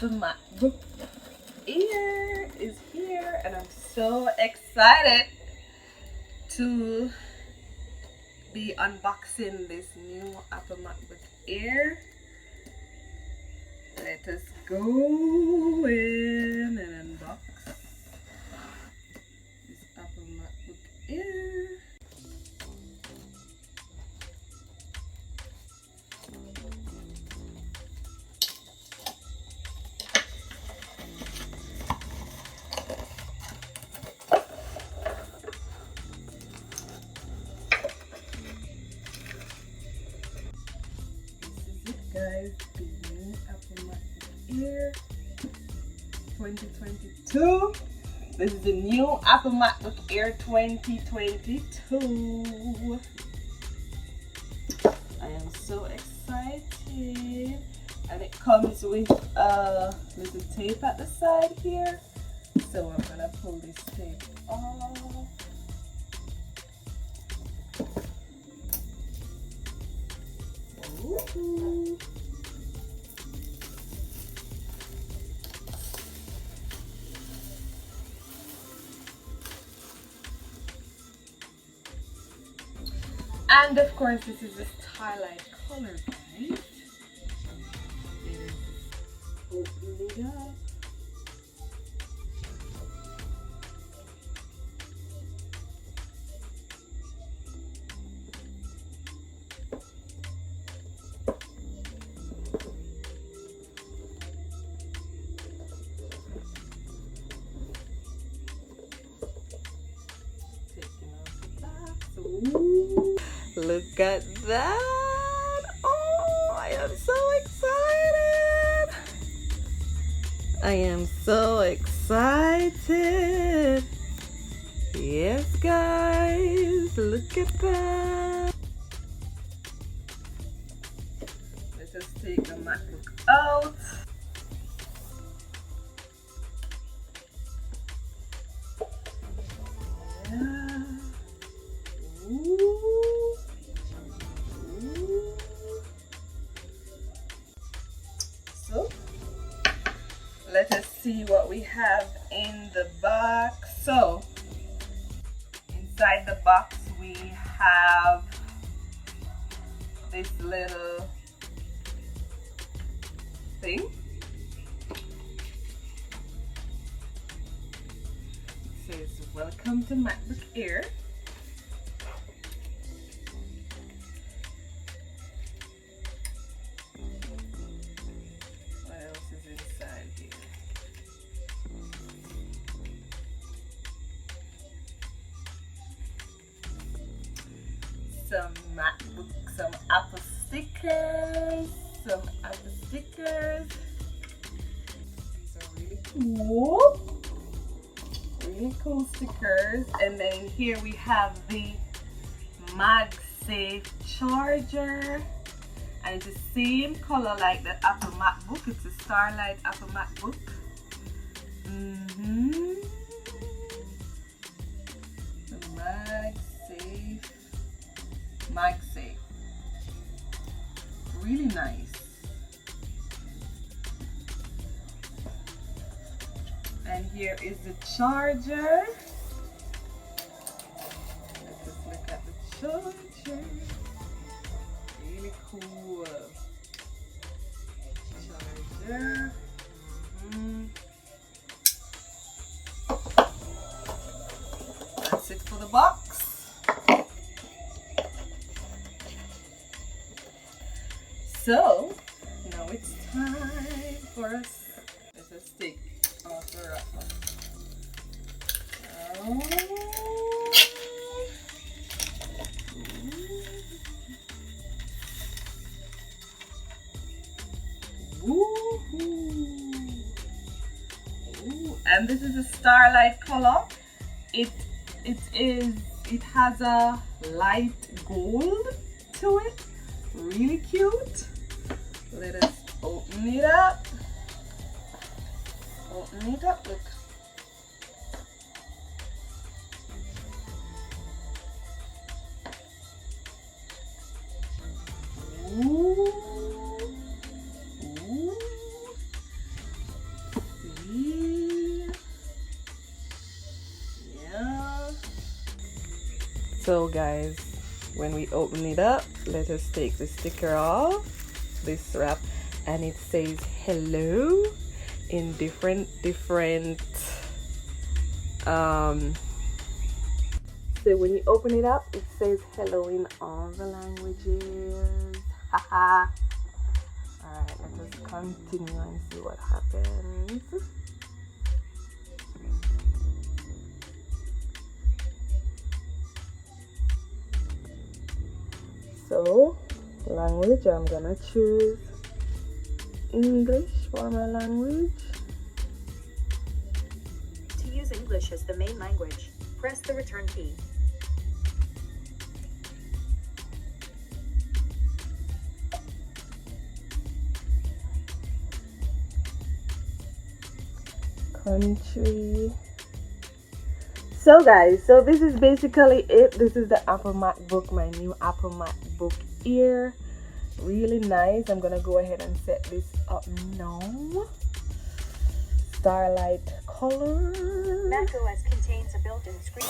Apple MacBook Air is here, and I'm so excited to be unboxing this new Apple MacBook Air. Let us go in and unbox this Apple MacBook Air. Guys, the new Apple MacBook Air 2022. This is the new Apple MacBook Air 2022. I am so excited, and it comes with a little tape at the side here. So I'm gonna pull this tape off. Ooh. And of course, this is the Starlight color, guys. Open it up. Ooh, look at that! Oh, I am so excited! I am so excited! Yes, guys, look at that! Let us take the MacBook out. So let us see what we have in the box. So inside the box we have this little thing. It says welcome to MacBook Air. Some MacBook, some Apple stickers, These are really cool stickers. And then here we have the MagSafe charger, and it's the same color like the Apple MacBook. It's a Starlight Apple MacBook. The MagSafe, really nice. And here is the charger. Let's just look at the charger. Really cool charger. That's it for the box. So now it's time for us. Let us take off the wrapper. Ooh, and this is a Starlight color. It has a light gold to it. Really cute. Let us open it up. Look. Ooh. So guys, when we open it up, let us take the sticker off, this wrap, and it says hello in different so when you open it up, it says hello in all the languages. Haha. Alright, let us continue and see what happens. So, language, I'm gonna choose English for my language. To use English as the main language, press the return key. Country. So guys, so this is basically it. This is the Apple MacBook, my new Apple MacBook Air. Really nice. I'm gonna go ahead and set this up now. Starlight color. macOS contains a built-in screen.